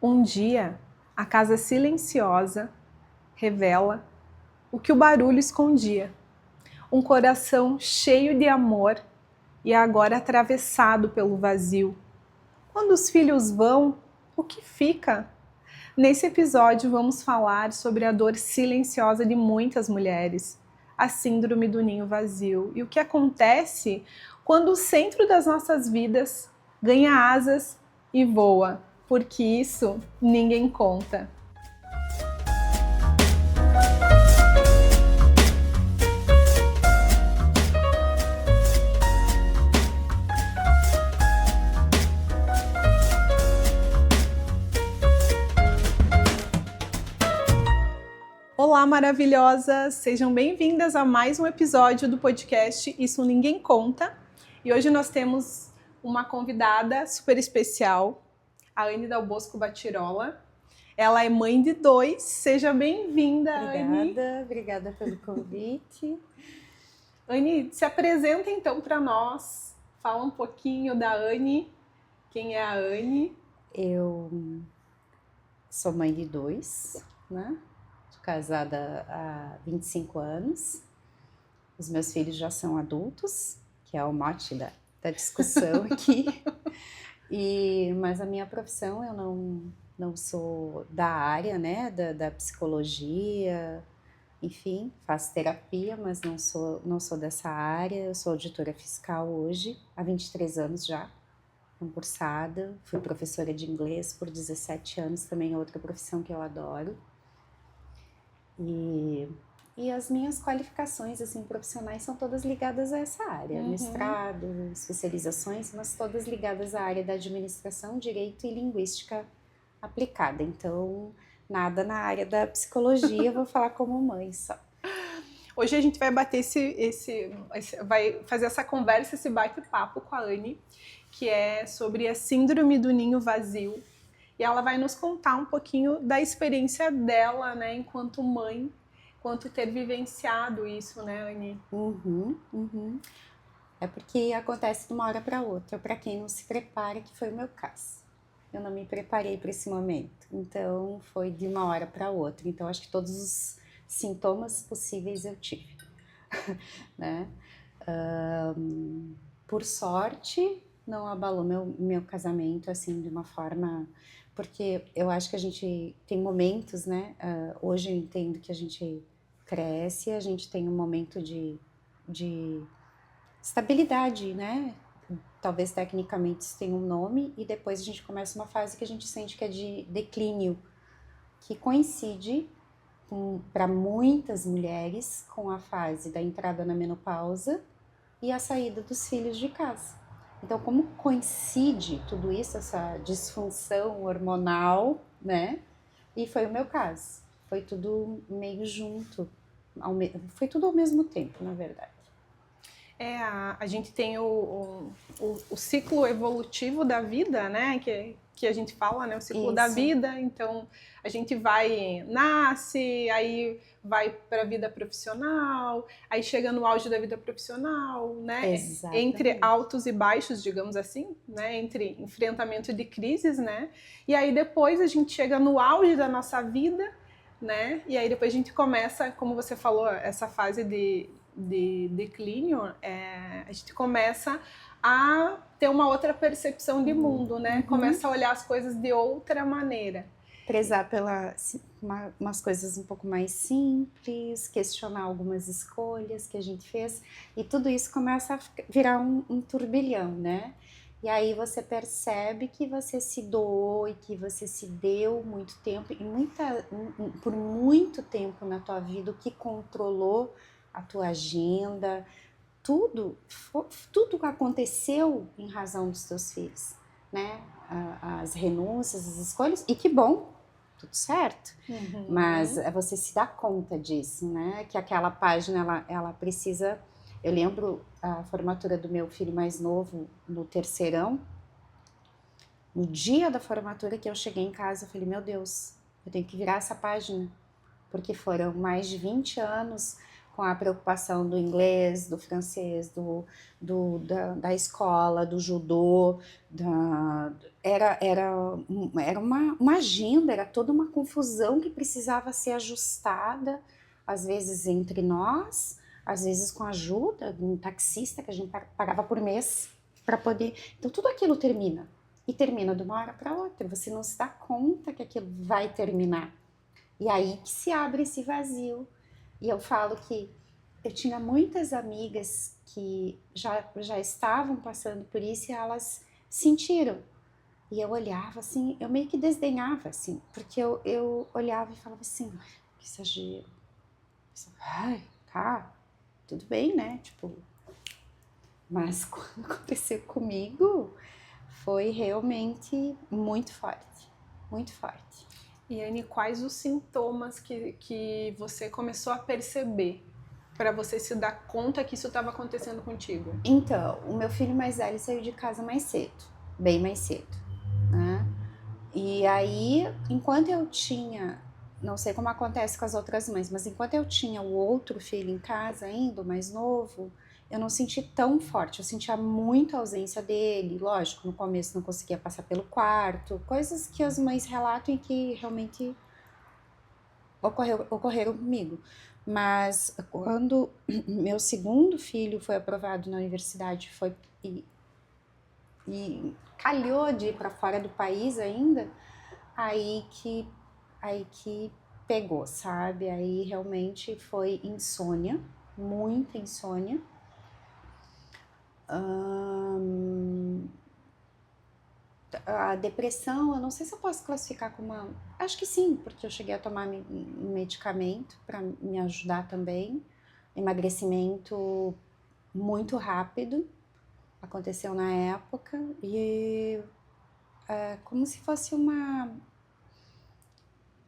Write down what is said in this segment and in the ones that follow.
Um dia, a casa silenciosa revela o que o barulho escondia. Um coração cheio de amor e agora atravessado pelo vazio. Quando os filhos vão, o que fica? Nesse episódio vamos falar sobre a dor silenciosa de muitas mulheres, a síndrome do ninho vazio e o que acontece quando o centro das nossas vidas ganha asas e voa, porque isso ninguém conta. Olá, maravilhosas! Sejam bem-vindas a mais um episódio do podcast Isso Ninguém Conta. E hoje nós temos uma convidada super especial, a Anne Dal Bosco Batirola. Ela é mãe de 2. Seja bem-vinda, Anne. Obrigada pelo convite. Anne, se apresenta então para nós. Fala um pouquinho da Anne. Quem é a Anne? Eu sou mãe de 2, né? Sou casada há 25 anos. Os meus filhos já são adultos, que é o mote da discussão aqui. Mas a minha profissão, eu não sou da área, né? Da psicologia, enfim, faço terapia, mas não sou dessa área. Eu sou auditora fiscal hoje, há 23 anos já. Concursada, fui professora de inglês por 17 anos, também é outra profissão que eu adoro. E as minhas qualificações assim, profissionais são todas ligadas a essa área, mestrado, especializações, mas todas ligadas à área da administração, direito e linguística aplicada. Então, nada na área da psicologia, vou falar como mãe só. Hoje a gente vai bater vai fazer essa conversa, esse bate-papo com a Anne, que é sobre a síndrome do ninho vazio. E ela vai nos contar um pouquinho da experiência dela, né, enquanto mãe, enquanto ter vivenciado isso, né, Anne? É porque acontece de uma hora para outra, para quem não se prepara, que foi o meu caso. Eu não me preparei para esse momento, então foi de uma hora para outra. Então acho que todos os sintomas possíveis eu tive, né? Por sorte, não abalou meu casamento assim de uma forma, porque eu acho que a gente tem momentos, né? Hoje eu entendo que a gente cresce, a gente tem um momento de estabilidade, né? Talvez tecnicamente isso tenha um nome, e depois a gente começa uma fase que a gente sente que é de declínio, que coincide para muitas mulheres com a fase da entrada na menopausa e a saída dos filhos de casa. Então, como coincide tudo isso, essa disfunção hormonal, né? E foi o meu caso. Foi tudo meio junto. Foi tudo ao mesmo tempo, na verdade. A gente tem o ciclo evolutivo da vida, né? Que a gente fala, né? O ciclo da vida. Então, a gente nasce, aí vai para a vida profissional, aí chega no auge da vida profissional, né? Exatamente. Entre altos e baixos, digamos assim, né? Entre enfrentamento de crises, né? E aí depois a gente chega no auge da nossa vida, né? E aí depois a gente começa, como você falou, essa fase de declínio, a gente começa a ter uma outra percepção de mundo, né? Começa a olhar as coisas de outra maneira. Prezar umas coisas um pouco mais simples, questionar algumas escolhas que a gente fez, e tudo isso começa a virar um turbilhão, né? E aí você percebe que você se doou e que você se deu muito tempo, e por muito tempo na tua vida, o que controlou a tua agenda, tudo aconteceu em razão dos teus filhos, né? As renúncias, as escolhas, e que bom, tudo certo, mas você se dá conta disso, né? Que aquela página, ela precisa... Eu lembro a formatura do meu filho mais novo no terceirão. No dia da formatura que eu cheguei em casa, eu falei, meu Deus, eu tenho que virar essa página, porque foram mais de 20 anos com a preocupação do inglês, do francês, da escola, do judô, era uma agenda, era toda uma confusão que precisava ser ajustada, às vezes entre nós, às vezes com a ajuda de um taxista que a gente pagava por mês para poder... Então tudo aquilo termina, e termina de uma hora para outra, você não se dá conta que aquilo vai terminar. E aí que se abre esse vazio. E eu falo que eu tinha muitas amigas que já estavam passando por isso e elas sentiram. E eu olhava assim, eu meio que desdenhava assim, porque eu olhava e falava assim, que exagero. Ai, tá, tudo bem, né? Tipo, mas quando aconteceu comigo, foi realmente muito forte, muito forte. E Anne, quais os sintomas que você começou a perceber para você se dar conta que isso estava acontecendo contigo? Então, o meu filho mais velho saiu de casa mais cedo, bem mais cedo, né? E aí, enquanto eu tinha, não sei como acontece com as outras mães, mas enquanto eu tinha o outro filho em casa ainda, o mais novo, eu não senti tão forte, eu sentia muita ausência dele, lógico, no começo não conseguia passar pelo quarto, coisas que as mães relatam e que realmente ocorreram comigo. Mas quando meu segundo filho foi aprovado na universidade e calhou de ir para fora do país ainda, aí que pegou, sabe? Aí realmente foi insônia, muita insônia. A depressão, eu não sei se eu posso classificar como uma... Acho que sim, porque eu cheguei a tomar um medicamento para me ajudar também. Emagrecimento muito rápido, aconteceu na época, e como se fosse uma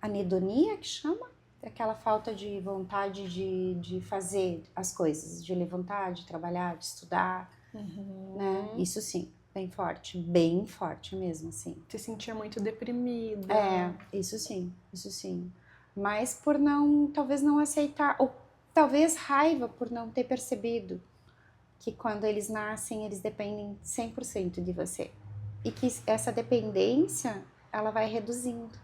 anedonia, que chama? Aquela falta de vontade de fazer as coisas, de levantar, de trabalhar, de estudar, né? Isso sim, bem forte mesmo, assim. Te sentia muito deprimida. Isso sim. Mas por talvez não aceitar, ou talvez raiva por não ter percebido que quando eles nascem, eles dependem 100% de você. E que essa dependência, ela vai reduzindo,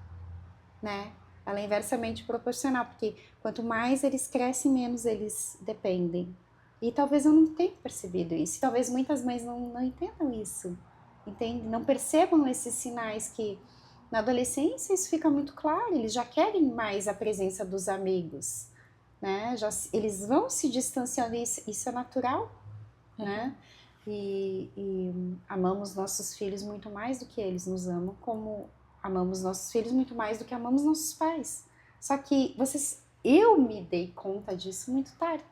né? Ela é inversamente proporcional, porque quanto mais eles crescem, menos eles dependem. E talvez eu não tenha percebido isso. Talvez muitas mães não entendam isso, entende? Não percebam esses sinais que na adolescência isso fica muito claro. Eles já querem mais a presença dos amigos, né? Eles vão se distanciando, isso é natural, né? E amamos nossos filhos muito mais do que eles nos amam, como amamos nossos filhos muito mais do que amamos nossos pais. Só que eu me dei conta disso muito tarde,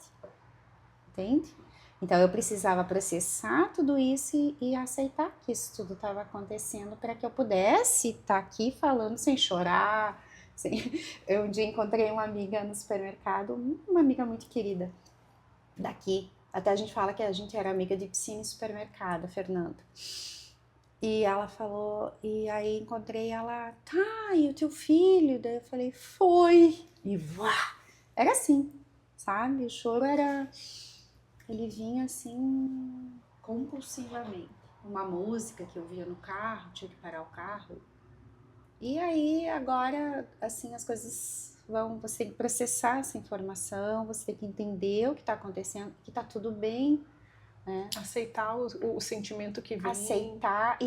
entende? Então eu precisava processar tudo isso e aceitar que isso tudo estava acontecendo para que eu pudesse estar aqui falando sem chorar. Eu um dia encontrei uma amiga no supermercado, uma amiga muito querida daqui. Até a gente fala que a gente era amiga de piscina e supermercado, a Fernanda. E ela falou, e aí encontrei ela, tá, e o teu filho? Daí eu falei, foi. E vá! Era assim, sabe? O choro ele vinha assim, compulsivamente. Uma música que eu via no carro, tinha que parar o carro. E aí, agora, assim, as coisas você tem que processar essa informação, você tem que entender o que está acontecendo, que está tudo bem, né? Aceitar o sentimento que vem.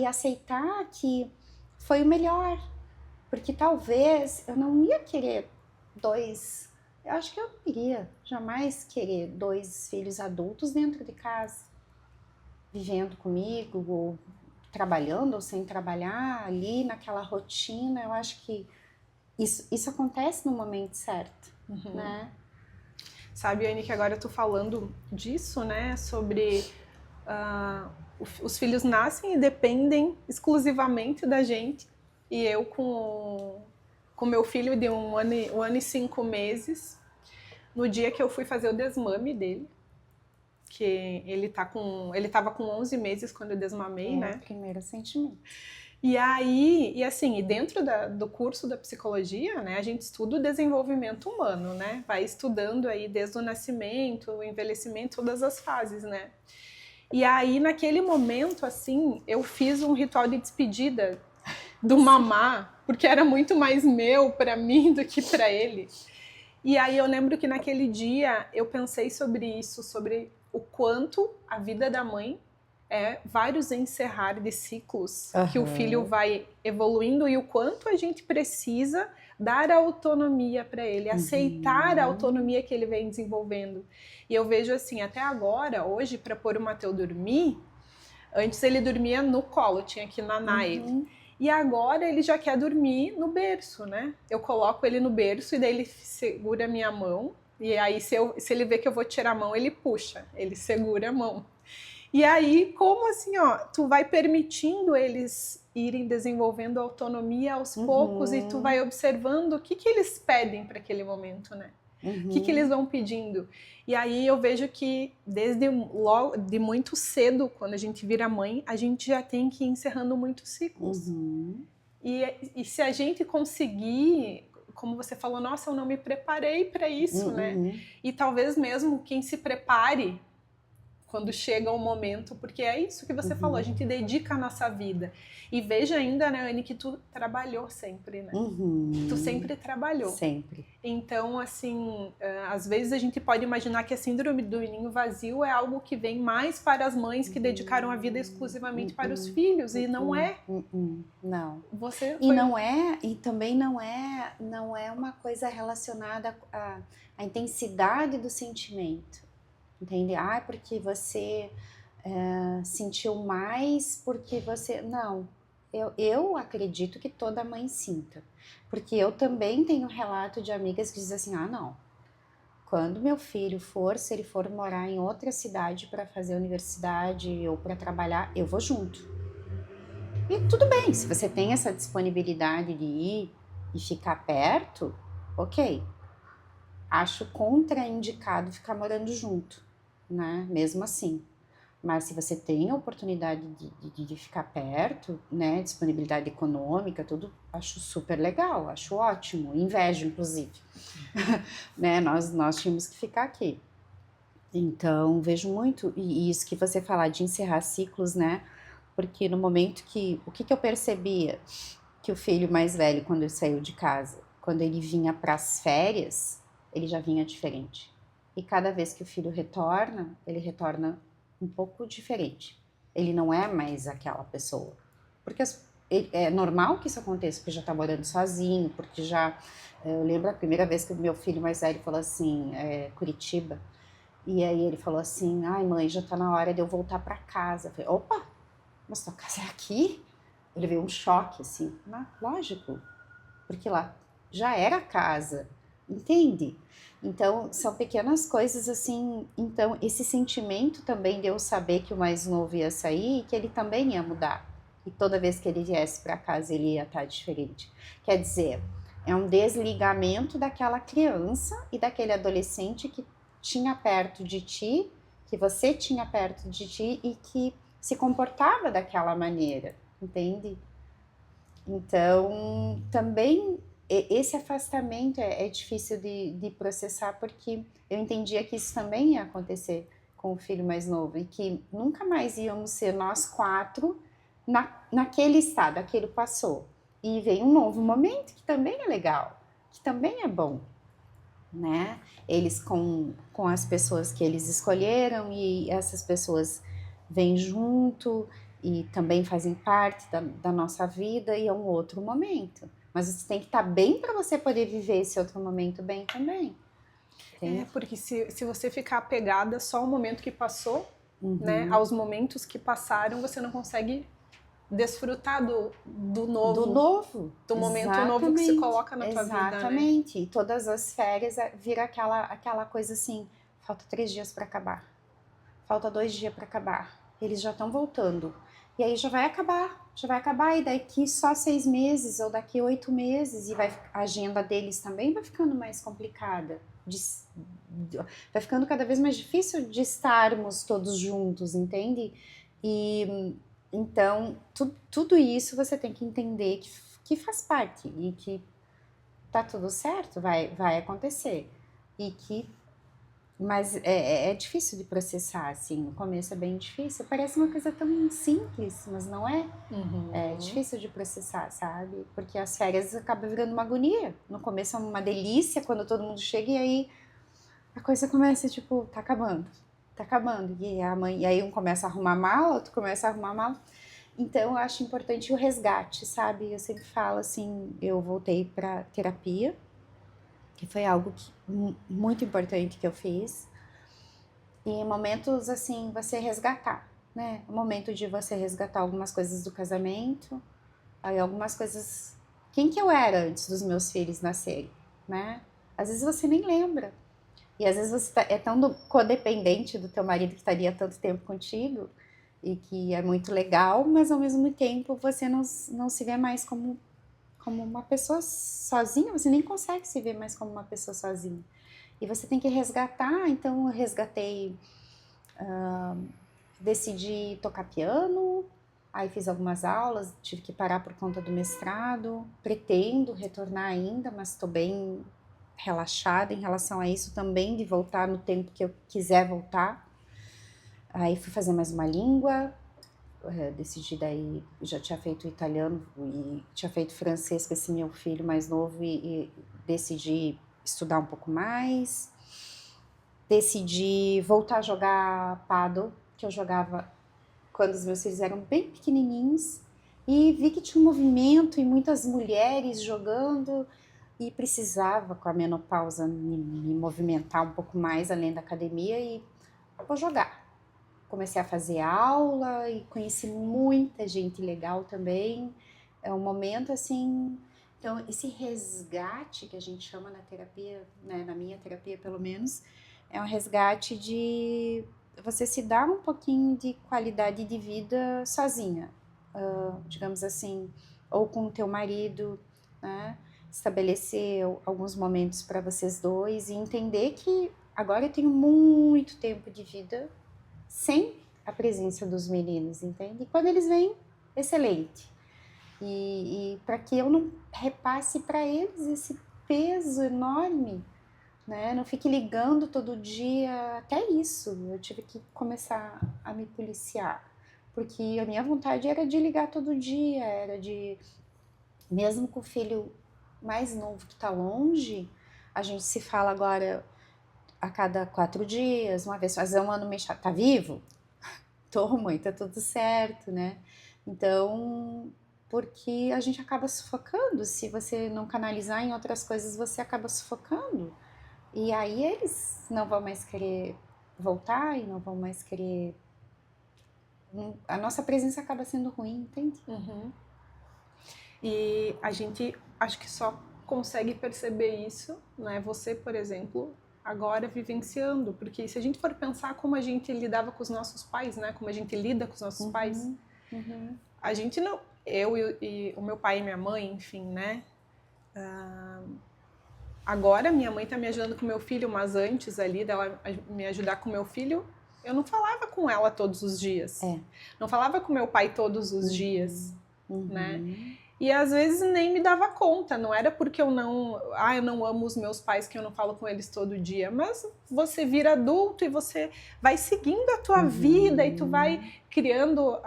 Aceitar que foi o melhor, porque talvez eu não ia querer eu acho que eu não iria jamais querer 2 filhos adultos dentro de casa, vivendo comigo, ou trabalhando ou sem trabalhar, ali naquela rotina. Eu acho que isso acontece no momento certo, né? Sabe, Anne, que agora eu tô falando disso, né, sobre os filhos nascem e dependem exclusivamente da gente, e eu com meu filho de 1 ano e 5 meses, no dia que eu fui fazer o desmame dele, que ele tava com 11 meses quando eu desmamei, né? Primeiro sentimento. E aí, e assim, e dentro do curso da psicologia, né, a gente estuda o desenvolvimento humano, né? Vai estudando aí desde o nascimento, o envelhecimento, todas as fases, né? E aí, naquele momento, assim, eu fiz um ritual de despedida do mamá, porque era muito mais meu para mim do que para ele. E aí eu lembro que naquele dia eu pensei sobre isso, sobre o quanto a vida da mãe é vários encerrar de ciclos que o filho vai evoluindo e o quanto a gente precisa dar autonomia para ele, aceitar a autonomia que ele vem desenvolvendo. E eu vejo assim, até agora, hoje, para pôr o Mateu dormir, antes ele dormia no colo, tinha que nanar ele. E agora ele já quer dormir no berço, né? Eu coloco ele no berço e daí ele segura a minha mão. E aí, se ele vê que eu vou tirar a mão, ele puxa, ele segura a mão. E aí, como assim, ó, tu vai permitindo eles irem desenvolvendo autonomia aos poucos e tu vai observando o que eles pedem para aquele momento, né? O que eles vão pedindo. E aí eu vejo que desde logo, de muito cedo, quando a gente vira mãe, a gente já tem que ir encerrando muitos ciclos. E se a gente conseguir, como você falou, nossa, eu não me preparei para isso, né? E talvez mesmo quem se prepare quando chega o momento, porque é isso que você falou, a gente dedica a nossa vida. E veja ainda, né, Anne, que tu trabalhou sempre, né? Tu sempre trabalhou. Sempre. Então, assim, às vezes a gente pode imaginar que a síndrome do ninho vazio é algo que vem mais para as mães que dedicaram a vida exclusivamente para os filhos, e não é. Não. Você e não é, e também não é uma coisa relacionada à intensidade do sentimento. Entende? Porque você sentiu mais porque você... Não, eu acredito que toda mãe sinta. Porque eu também tenho relato de amigas que dizem assim, não, quando meu filho se ele for morar em outra cidade para fazer universidade ou para trabalhar, eu vou junto. E tudo bem, se você tem essa disponibilidade de ir e ficar perto, ok. Acho contraindicado ficar morando junto, né? Mesmo assim. Mas se você tem a oportunidade de ficar perto, né? Disponibilidade econômica, tudo, acho super legal, acho ótimo. Invejo, inclusive. Né? Nós tínhamos que ficar aqui. Então, vejo muito, e isso que você falar de encerrar ciclos, né? Porque no momento o que eu percebia? Que o filho mais velho, quando ele saiu de casa, quando ele vinha para as férias, ele já vinha diferente. E cada vez que o filho retorna, ele retorna um pouco diferente. Ele não é mais aquela pessoa. Porque é normal que isso aconteça, porque já está morando sozinho, porque já... Eu lembro a primeira vez que o meu filho mais velho falou assim, Curitiba, e aí ele falou assim, ai mãe, já está na hora de eu voltar para casa. Eu falei, opa, mas tua casa é aqui? Ele veio um choque, assim, lógico, porque lá já era casa, entende? Então, são pequenas coisas assim, então esse sentimento também de eu saber que o mais novo ia sair e que ele também ia mudar. E toda vez que ele viesse para casa, ele ia estar diferente. Quer dizer, é um desligamento daquela criança e daquele adolescente que tinha perto de ti, que você tinha perto de ti e que se comportava daquela maneira, entende? Então, também esse afastamento é difícil de processar, porque eu entendia que isso também ia acontecer com o filho mais novo e que nunca mais íamos ser nós quatro naquele estado, aquele passou. E veio um novo momento que também é legal, que também é bom, né? Eles com as pessoas que eles escolheram e essas pessoas vêm junto e também fazem parte da nossa vida e é um outro momento. Mas você tem que estar bem para você poder viver esse outro momento bem também. Entende? Porque se você ficar apegada só ao momento que passou, né, aos momentos que passaram, você não consegue desfrutar do novo. Do momento novo que se coloca na tua vida, né? Exatamente. E todas as férias vira aquela coisa assim, falta 3 dias para acabar. Falta 2 dias para acabar. Eles já estão voltando. E aí já vai acabar, e daqui só 6 meses ou daqui 8 meses, e a agenda deles também vai ficando mais complicada. Vai ficando cada vez mais difícil de estarmos todos juntos, entende? E Então, tudo isso você tem que entender que faz parte e que tá tudo certo, vai acontecer. Mas é difícil de processar, assim, no começo é bem difícil. Parece uma coisa tão simples, mas não é. É difícil de processar, sabe? Porque as férias acabam virando uma agonia. No começo é uma delícia quando todo mundo chega e aí a coisa começa, tipo, tá acabando. Tá acabando. E aí um começa a arrumar mala, outro começa a arrumar mala. Então, eu acho importante o resgate, sabe? Eu sempre falo assim, eu voltei pra terapia, que foi algo muito importante que eu fiz. E em momentos, assim, você resgatar, né? O momento de você resgatar algumas coisas do casamento, aí algumas coisas... Quem que eu era antes dos meus filhos nascerem, né? Às vezes você nem lembra. E às vezes você é tão codependente do teu marido que estaria tanto tempo contigo e que é muito legal, mas ao mesmo tempo você não se vê mais como uma pessoa sozinha, você nem consegue se ver mais como uma pessoa sozinha. E você tem que resgatar, então eu resgatei, decidi tocar piano, aí fiz algumas aulas, tive que parar por conta do mestrado, pretendo retornar ainda, mas estou bem relaxada em relação a isso também, de voltar no tempo que eu quiser voltar. Aí fui fazer mais uma língua, decidi daí, já tinha feito italiano e tinha feito francês com esse meu filho mais novo e decidi estudar um pouco mais. Decidi voltar a jogar paddle, que eu jogava quando os meus filhos eram bem pequenininhos, e vi que tinha um movimento e muitas mulheres jogando e precisava, com a menopausa, me movimentar um pouco mais além da academia e vou jogar. Comecei a fazer aula e conheci muita gente legal também. É um momento assim... Então, esse resgate que a gente chama na terapia, né, na minha terapia pelo menos, é um resgate de você se dar um pouquinho de qualidade de vida sozinha, digamos assim, ou com o teu marido, né? Estabelecer alguns momentos para vocês dois e entender que agora eu tenho muito tempo de vida sem a presença dos meninos, entende? E quando eles vêm, excelente. E para que eu não repasse para eles esse peso enorme, né? Não fique ligando todo dia, até isso. Eu tive que começar a me policiar, porque a minha vontade era de ligar todo dia, era de, mesmo com o filho mais novo que está longe, a gente se fala agora a cada 4 dias, uma vez, fazer um ano meio chato, tá vivo? Tô, mãe, tá tudo certo, né? Então, porque a gente acaba sufocando, se você não canalizar em outras coisas, você acaba sufocando. E aí eles não vão mais querer voltar e não vão mais querer... A nossa presença acaba sendo ruim, entende? E a gente acho que só consegue perceber isso, né? Você, por exemplo, agora vivenciando, porque se a gente for pensar como a gente lidava com os nossos pais, né? Como a gente lida com os nossos pais, a gente não, eu e o meu pai e minha mãe, enfim, né? Agora minha mãe tá me ajudando com meu filho, mas antes ali dela me ajudar com meu filho, eu não falava com ela todos os dias. Não falava com meu pai todos os dias, né? E às vezes nem me dava conta, não era porque eu não amo os meus pais que eu não falo com eles todo dia, mas você vira adulto e você vai seguindo a tua vida e tu vai criando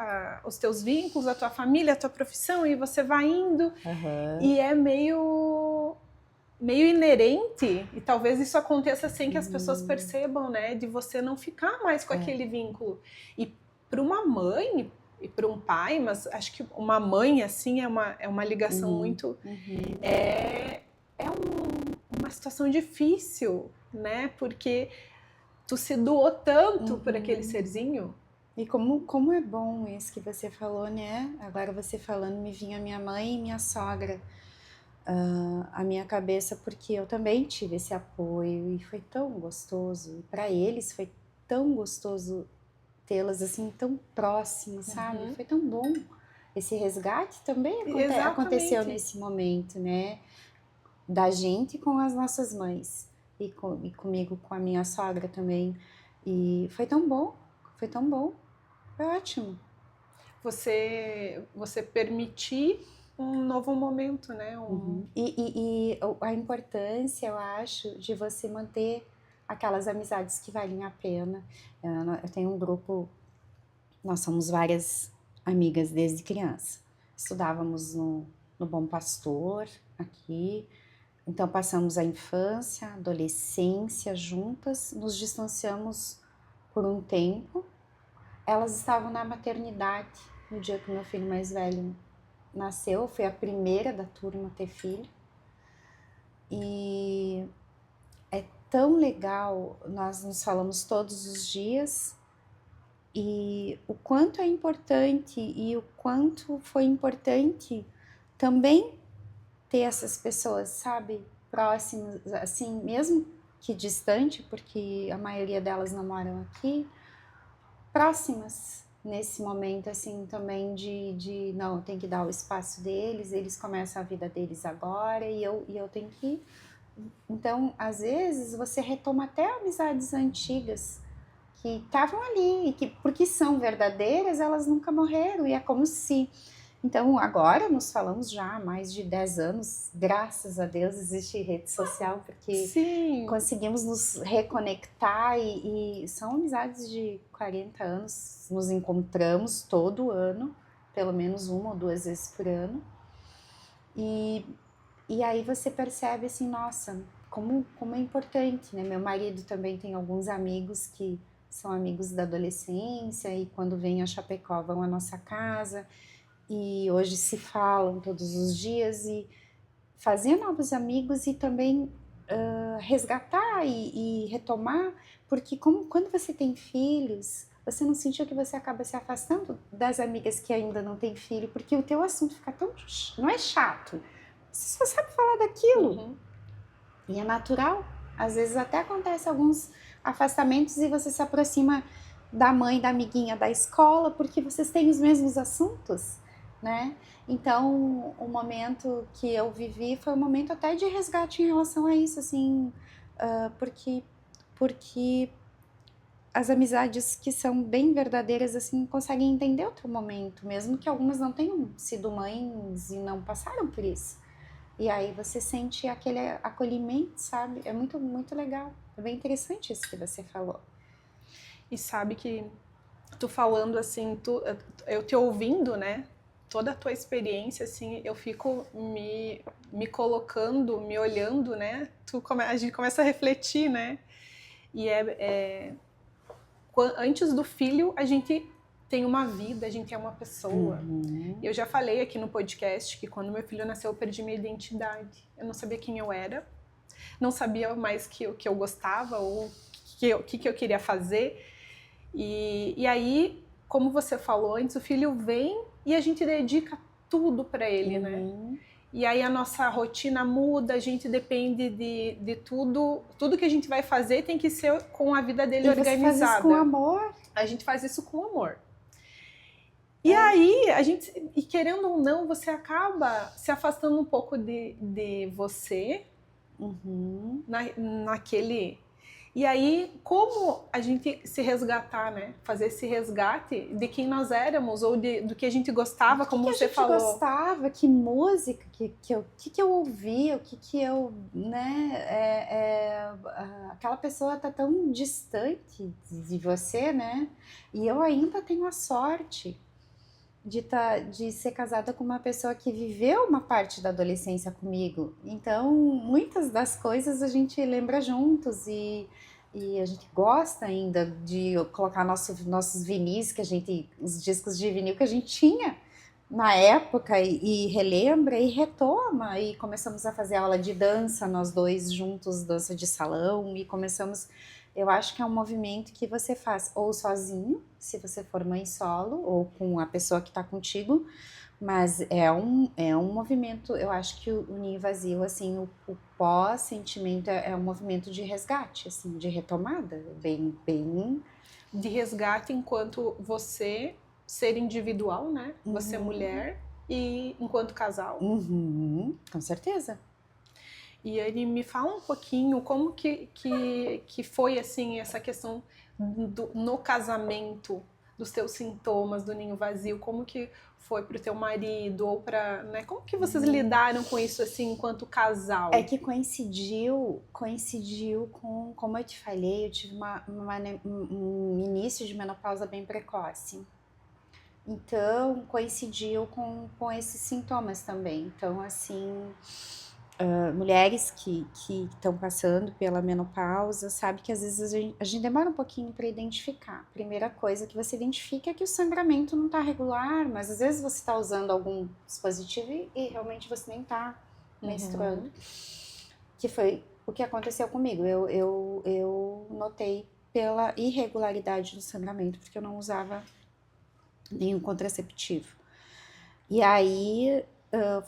os teus vínculos, a tua família, a tua profissão e você vai indo e é meio inerente, e talvez isso aconteça sem que as pessoas percebam, né, de você não ficar mais com aquele vínculo. E para uma mãe e para um pai, mas acho que uma mãe assim é uma ligação muito uma situação difícil, né, porque tu se doou tanto por aquele serzinho. E como é bom isso que você falou, né? Agora você falando, me vinha minha mãe e minha sogra à minha cabeça, porque eu também tive esse apoio e foi tão gostoso. E para eles foi tão gostoso tê-las assim tão próximas, sabe? Foi tão bom. Esse resgate também aconteceu nesse momento, né? Da gente com as nossas mães e comigo, com a minha sogra também. E foi tão bom, foi ótimo. você permitir um novo momento, né? E a importância, eu acho, de você manter aquelas amizades que valem a pena. Eu tenho um grupo, nós somos várias amigas desde criança. Estudávamos no Bom Pastor, aqui. Então, passamos a infância, a adolescência juntas, nos distanciamos por um tempo. Elas estavam na maternidade no dia que o meu filho mais velho nasceu. Eu fui a primeira da turma a ter filho. E é tão legal, nós nos falamos todos os dias. E o quanto é importante e o quanto foi importante também ter essas pessoas, sabe, próximas, assim, mesmo que distante, porque a maioria delas não moram aqui, próximas nesse momento, assim, também de não, tem que dar o espaço deles, eles começam a vida deles agora e eu tenho que... Então, às vezes, você retoma até amizades antigas que estavam ali, que porque são verdadeiras, elas nunca morreram, e é como se... Então, agora nos falamos já há mais de 10 anos, graças a Deus existe rede social, porque Sim. Conseguimos nos reconectar e são amizades de 40 anos, nos encontramos todo ano, pelo menos 1 ou 2 vezes por ano, e aí você percebe assim, nossa, como é importante, né? Meu marido também tem alguns amigos que são amigos da adolescência e quando vêm a Chapecó vão à nossa casa, e hoje se falam todos os dias e fazer novos amigos e também resgatar e retomar, porque quando você tem filhos, você não sentiu que você acaba se afastando das amigas que ainda não têm filho, porque o teu assunto fica tão... não é chato, você só sabe falar daquilo, e é natural, às vezes até acontece alguns afastamentos e você se aproxima da mãe, da amiguinha da escola, porque vocês têm os mesmos assuntos, né? Então, o momento que eu vivi foi um momento até de resgate em relação a isso, assim, porque as amizades que são bem verdadeiras, assim, conseguem entender o teu momento, mesmo que algumas não tenham sido mães e não passaram por isso. E aí você sente aquele acolhimento, sabe? É muito, muito legal. É bem interessante isso que você falou. E sabe que tu falando assim, eu te ouvindo, né? Toda a tua experiência, assim, eu fico me colocando, me olhando, né? A gente começa a refletir, né? E antes do filho, a gente tem uma vida, a gente é uma pessoa. Eu já falei aqui no podcast que quando meu filho nasceu, eu perdi minha identidade. Eu não sabia quem eu era, não sabia mais o que eu gostava ou o que eu queria fazer. E aí, como você falou antes, o filho vem e a gente dedica tudo para ele, né? E aí a nossa rotina muda, a gente depende de tudo. Tudo que a gente vai fazer tem que ser com a vida dele organizada. Você faz isso com amor? A gente faz isso com amor. E aí, e querendo ou não, você acaba se afastando um pouco de você naquele... E aí, como a gente se resgatar, né? Fazer esse resgate de quem nós éramos ou do que a gente gostava, como você falou. O que a gente gostava, que música, que eu ouvia, o que eu, né? Aquela pessoa tá tão distante de você, né? E eu ainda tenho a sorte de ser casada com uma pessoa que viveu uma parte da adolescência comigo. Então, muitas das coisas a gente lembra juntos e a gente gosta ainda de colocar nossos vinis, os discos de vinil que a gente tinha na época e relembra e retoma. E começamos a fazer aula de dança, nós dois juntos, dança de salão, e começamos... Eu acho que é um movimento que você faz ou sozinho, se você for mãe solo, ou com a pessoa que está contigo, mas é um movimento, eu acho que o Ninho Vazio, assim, o pós-sentimento é um movimento de resgate, assim, de retomada, bem... De resgate enquanto você, ser individual, né? Você mulher, e enquanto casal. Com certeza. E ele me fala um pouquinho como que foi, assim, essa questão no casamento, dos teus sintomas do ninho vazio? Como que foi pro teu marido ou para, né? Como que vocês lidaram com isso assim enquanto casal? É que coincidiu com, como eu te falei, eu tive um início de menopausa bem precoce. Então, coincidiu com esses sintomas também. Então, assim, mulheres que estão passando pela menopausa, sabe que às vezes a gente demora um pouquinho para identificar. Primeira coisa que você identifica é que o sangramento não está regular, mas às vezes você está usando algum dispositivo e realmente você nem está menstruando. Que foi o que aconteceu comigo. Eu notei pela irregularidade do sangramento, porque eu não usava nenhum contraceptivo. E aí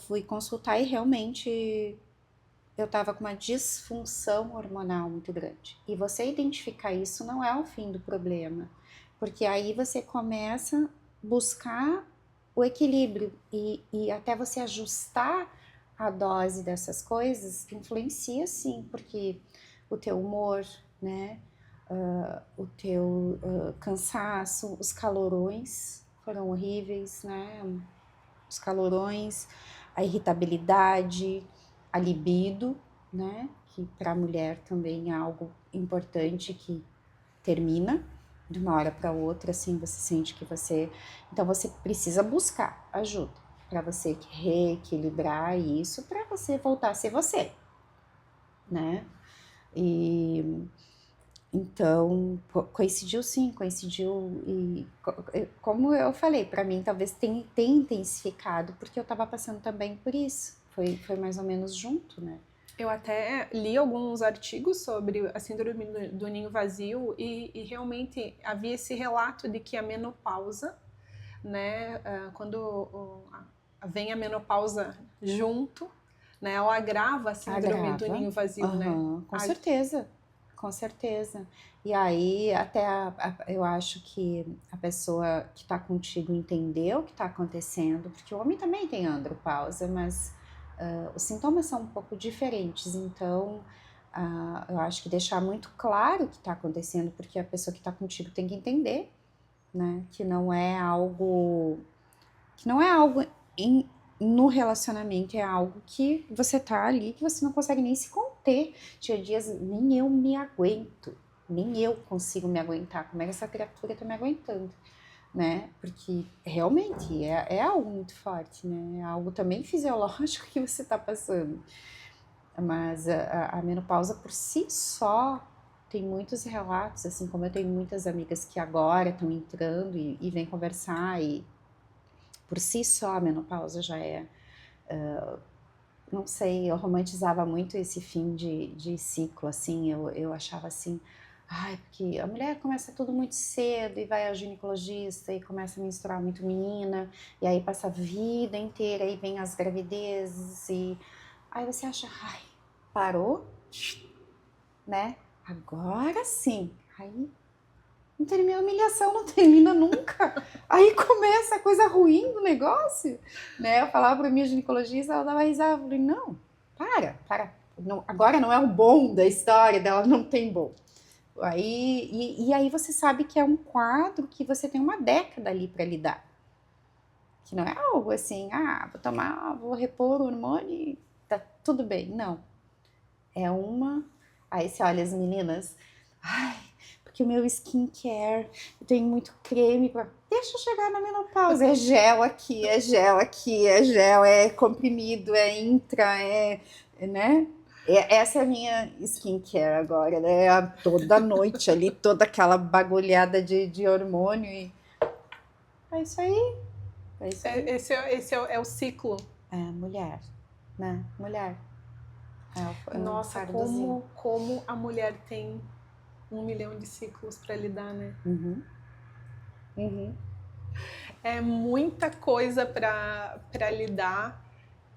fui consultar e realmente eu estava com uma disfunção hormonal muito grande. E você identificar isso não é o fim do problema, porque aí você começa a buscar o equilíbrio e até você ajustar a dose dessas coisas influencia sim, porque o teu humor, né, o teu cansaço, os calorões foram horríveis, né, os calorões, a irritabilidade, a libido, né, que para a mulher também é algo importante que termina de uma hora para outra, assim, você sente que você... Então, você precisa buscar ajuda para você reequilibrar isso, para você voltar a ser você, né? E... Então, coincidiu sim, coincidiu e como eu falei, para mim talvez tenha intensificado, porque eu estava passando também por isso, foi mais ou menos junto, né? Eu até li alguns artigos sobre a síndrome do ninho vazio e realmente havia esse relato de que a menopausa, né, quando vem a menopausa junto, né, ela agrava a síndrome do ninho vazio, né? Com certeza. E aí até eu acho que a pessoa que está contigo entendeu o que está acontecendo, porque o homem também tem andropausa, mas os sintomas são um pouco diferentes, então eu acho que deixar muito claro o que está acontecendo, porque a pessoa que está contigo tem que entender, né, que não é algo no relacionamento, é algo que você tá ali, que você não consegue nem se conter. Tinha dias, nem eu me aguento, nem eu consigo me aguentar, como é que essa criatura tá me aguentando, né? Porque realmente é algo muito forte, né? É algo também fisiológico que você tá passando. Mas a menopausa por si só tem muitos relatos, assim como eu tenho muitas amigas que agora estão entrando e vêm conversar e por si só a menopausa já é, não sei, eu romantizava muito esse fim de ciclo, assim, eu achava assim, ai, porque a mulher começa tudo muito cedo e vai ao ginecologista e começa a menstruar muito menina, e aí passa a vida inteira e vem as gravidezes e aí você acha, ai, parou, né, agora sim, aí não termina a humilhação, não termina nunca. Aí começa a coisa ruim do negócio, né? Eu falava pra minha ginecologista, ela dava risada, eu falei, não, para. Não, agora não é o bom da história dela, não tem bom. E aí você sabe que é um quadro que você tem uma década ali para lidar. Que não é algo assim, vou repor o hormônio e tá tudo bem. Não. É uma... Aí você olha as meninas, ai, porque o meu skincare, eu tenho muito creme pra... Deixa eu chegar na menopausa, é gel aqui, é gel aqui, é gel, é comprimido, é intra, né? Essa é a minha skincare agora, né? Toda noite ali, toda aquela bagulhada de hormônio e... É isso aí, é isso aí. Esse é o ciclo. É, mulher, né? Mulher. Nossa, como a mulher tem 1 milhão de ciclos para lidar, né? É muita coisa para lidar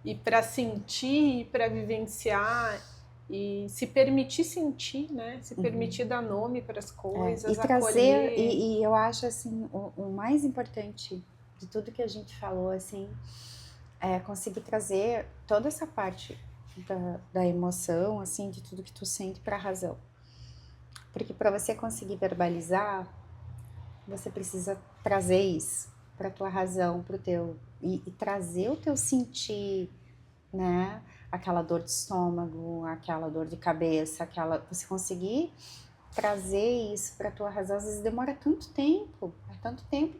e para sentir e para vivenciar e se permitir sentir, né? Se permitir dar nome para as coisas, e trazer, e eu acho assim, o mais importante de tudo que a gente falou, assim, é conseguir trazer toda essa parte da emoção, assim, de tudo que tu sente para a razão. Porque para você conseguir verbalizar, você precisa trazer isso para tua razão, pro teu e trazer o teu sentir, né? Aquela dor de estômago, aquela dor de cabeça, você conseguir trazer isso para tua razão, às vezes demora tanto tempo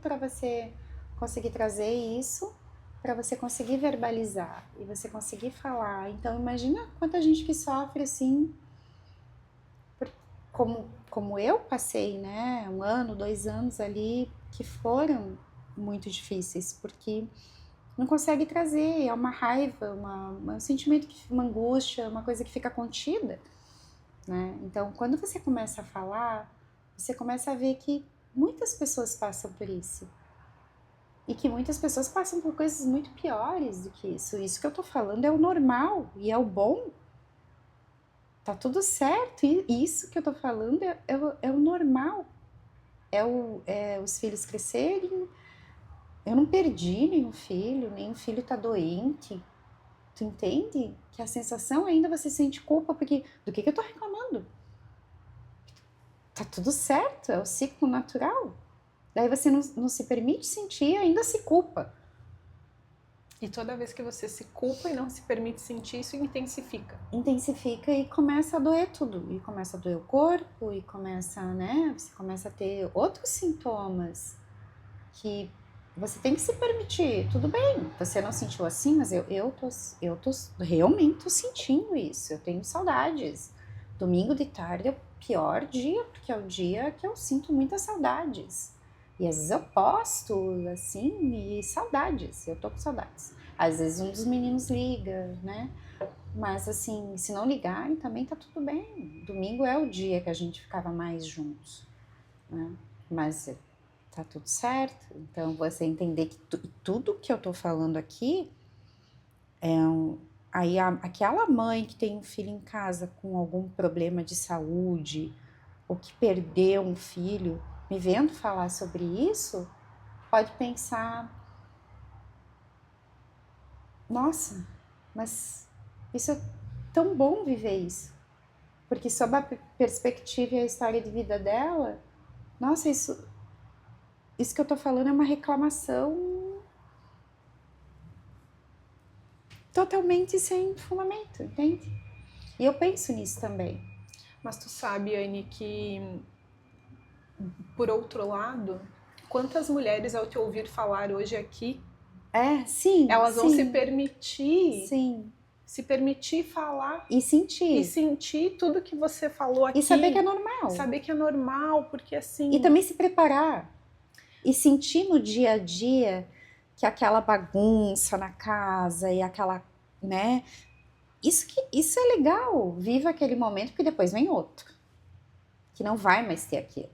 para você conseguir trazer isso, para você conseguir verbalizar e você conseguir falar. Então imagina quanta gente que sofre assim, como eu passei, né? 1 ano, 2 anos ali que foram muito difíceis, porque não consegue trazer, é uma raiva, um sentimento, uma angústia, uma coisa que fica contida, né? Então, quando você começa a falar, você começa a ver que muitas pessoas passam por isso. E que muitas pessoas passam por coisas muito piores do que isso. Isso que eu tô falando é o normal e é o bom. Tá tudo certo. E isso que eu tô falando é o normal. É os filhos crescerem. Eu não perdi nenhum filho tá doente. Tu entende? Que a sensação ainda você sente culpa, porque do que eu tô reclamando? Tá tudo certo, é o ciclo natural. Daí você não se permite sentir e ainda se culpa. E toda vez que você se culpa e não se permite sentir, isso intensifica. Intensifica e começa a doer tudo. E começa a doer o corpo, e começa, né? Você começa a ter outros sintomas que você tem que se permitir. Tudo bem, você não sentiu assim, mas eu tô realmente tô sentindo isso. Eu tenho saudades. Domingo de tarde é o pior dia, porque é o dia que eu sinto muitas saudades. E às vezes eu posto, assim, e saudades, eu tô com saudades. Às vezes um dos meninos liga, né? Mas assim, se não ligarem, também tá tudo bem. Domingo é o dia que a gente ficava mais juntos, né? Mas tá tudo certo. Então você entender que tudo que eu tô falando aqui aí aquela mãe que tem um filho em casa com algum problema de saúde ou que perdeu um filho, me vendo falar sobre isso, pode pensar, nossa, mas isso é tão bom viver isso. Porque sob a perspectiva e a história de vida dela, nossa, isso que eu tô falando é uma reclamação totalmente sem fundamento, entende? E eu penso nisso também. Mas tu sabe, Anne, que por outro lado, quantas mulheres ao te ouvir falar hoje aqui, Sim, elas vão sim, se permitir falar e e sentir. sentir tudo que você falou aqui. E saber que é normal. Saber que é normal, porque assim... E também se preparar. E sentir no dia a dia que aquela bagunça na casa e aquela, né? Isso é legal. Viva aquele momento, porque depois vem outro. Que não vai mais ter aquilo.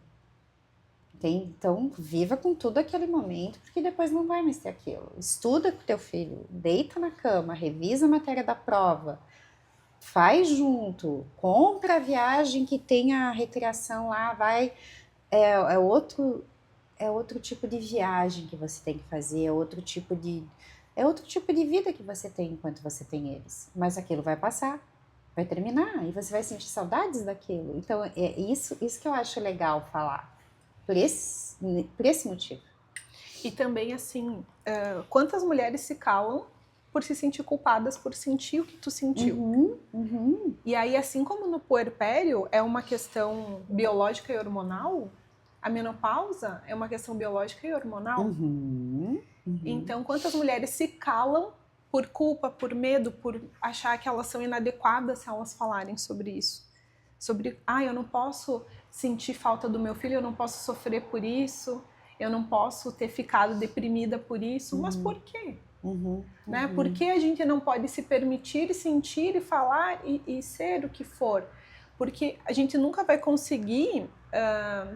Então, viva com tudo aquele momento, porque depois não vai mais ter aquilo. Estuda com teu filho, deita na cama, revisa a matéria da prova, faz junto, compra a viagem que tem a recreação lá, vai. É outro tipo de viagem que você tem que fazer, é outro tipo de vida que você tem enquanto você tem eles. Mas aquilo vai passar, vai terminar, e você vai sentir saudades daquilo. Então, é isso que eu acho legal falar. Por esse motivo. E também, assim, quantas mulheres se calam por se sentir culpadas por sentir o que tu sentiu. E aí, assim como no puerpério é uma questão biológica e hormonal, a menopausa é uma questão biológica e hormonal. Então, quantas mulheres se calam por culpa, por medo, por achar que elas são inadequadas se elas falarem sobre isso. Sobre, eu não posso sentir falta do meu filho, eu não posso sofrer por isso, eu não posso ter ficado deprimida por isso. Mas por quê? Né? Por que a gente não pode se permitir sentir e falar e ser o que for? Porque a gente nunca vai conseguir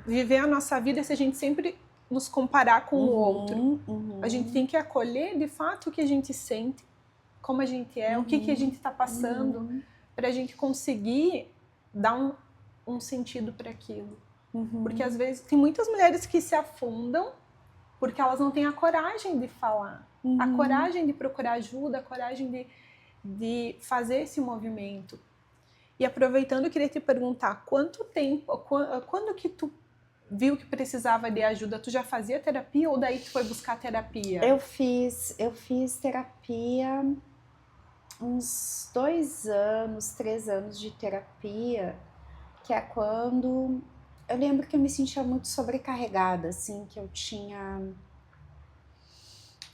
viver a nossa vida se a gente sempre nos comparar com o outro. A gente tem que acolher de fato o que a gente sente, como a gente é, o que a gente está passando, para a gente conseguir dar um sentido para aquilo. Porque às vezes tem muitas mulheres que se afundam porque elas não têm a coragem de falar, a coragem de procurar ajuda, a coragem de fazer esse movimento. E aproveitando, eu queria te perguntar, quanto tempo, quando que tu viu que precisava de ajuda, tu já fazia terapia ou daí tu foi buscar terapia? Eu fiz terapia, uns 2 anos, 3 anos de terapia, que é quando eu lembro que eu me sentia muito sobrecarregada, assim, que eu tinha...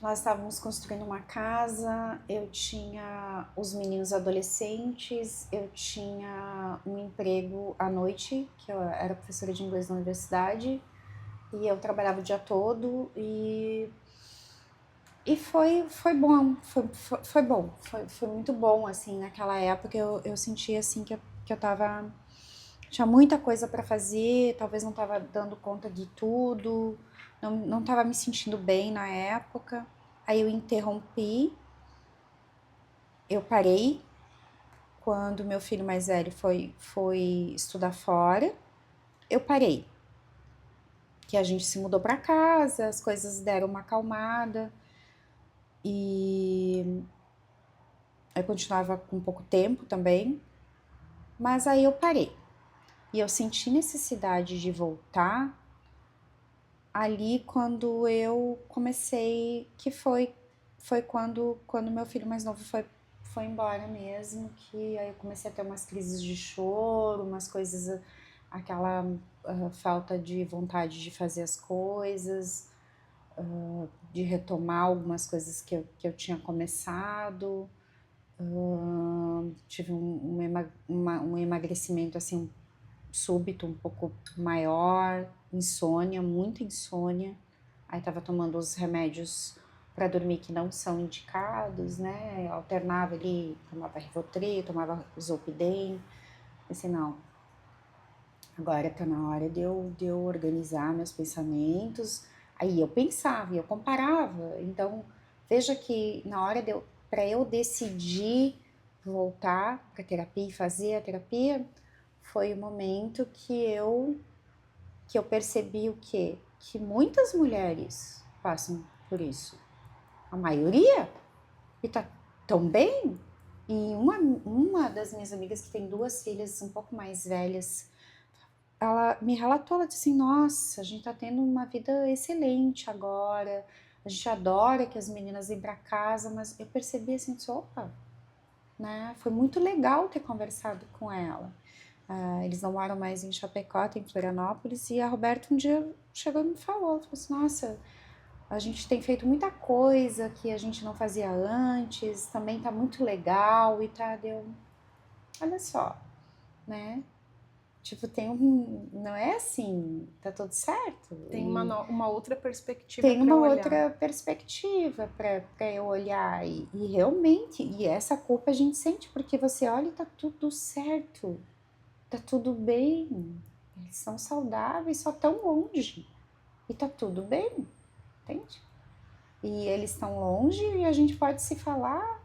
Nós estávamos construindo uma casa, eu tinha os meninos adolescentes, eu tinha um emprego à noite, que eu era professora de inglês na universidade, e eu trabalhava o dia todo, e foi bom, foi bom, foi muito bom, assim, naquela época eu sentia, assim, que eu tava... Tinha muita coisa para fazer, talvez não estava dando conta de tudo, não estava me sentindo bem na época. Aí eu interrompi, eu parei quando meu filho mais velho foi estudar fora. Eu parei, que a gente se mudou para casa, as coisas deram uma acalmada e eu continuava com pouco tempo também, mas aí eu parei. E eu senti necessidade de voltar ali quando eu comecei, que foi quando meu filho mais novo foi embora mesmo, que aí eu comecei a ter umas crises de choro, umas coisas, aquela falta de vontade de fazer as coisas, de retomar algumas coisas que eu tinha começado, tive um emagrecimento assim súbito, um pouco maior, insônia, muita insônia. Aí tava tomando os remédios para dormir que não são indicados, né? Alternava ali, tomava Rivotril, tomava Zolpidem. Pensei, não, agora tá na hora de eu organizar meus pensamentos. Aí eu pensava, eu comparava. Então, veja que na hora para eu decidir voltar para terapia e fazer a terapia, foi o momento que eu percebi o quê? Que muitas mulheres passam por isso. A maioria. E tá tão bem. E uma das minhas amigas que tem 2 filhas um pouco mais velhas, ela me relatou, ela disse assim, nossa, a gente tá tendo uma vida excelente agora, a gente adora que as meninas vêm pra casa, mas eu percebi assim, opa, né? Foi muito legal ter conversado com ela. Eles não moram mais em Chapecó, em Florianópolis, e a Roberta um dia chegou e me falou assim, nossa, a gente tem feito muita coisa que a gente não fazia antes, também tá muito legal, e tá, olha só, né, tipo, não é assim, tá tudo certo. Tem uma outra perspectiva tem para uma olhar. outra perspectiva para eu olhar, e realmente, e essa culpa a gente sente, porque você olha e tá tudo certo, tá tudo bem, eles são saudáveis, só tão longe, e tá tudo bem, entende? E eles estão longe e a gente pode se falar